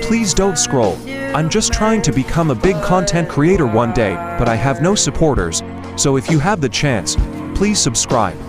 Please don't scroll. I'm just trying to become a big content creator one day, but I have no supporters, so if you have the chance, please subscribe.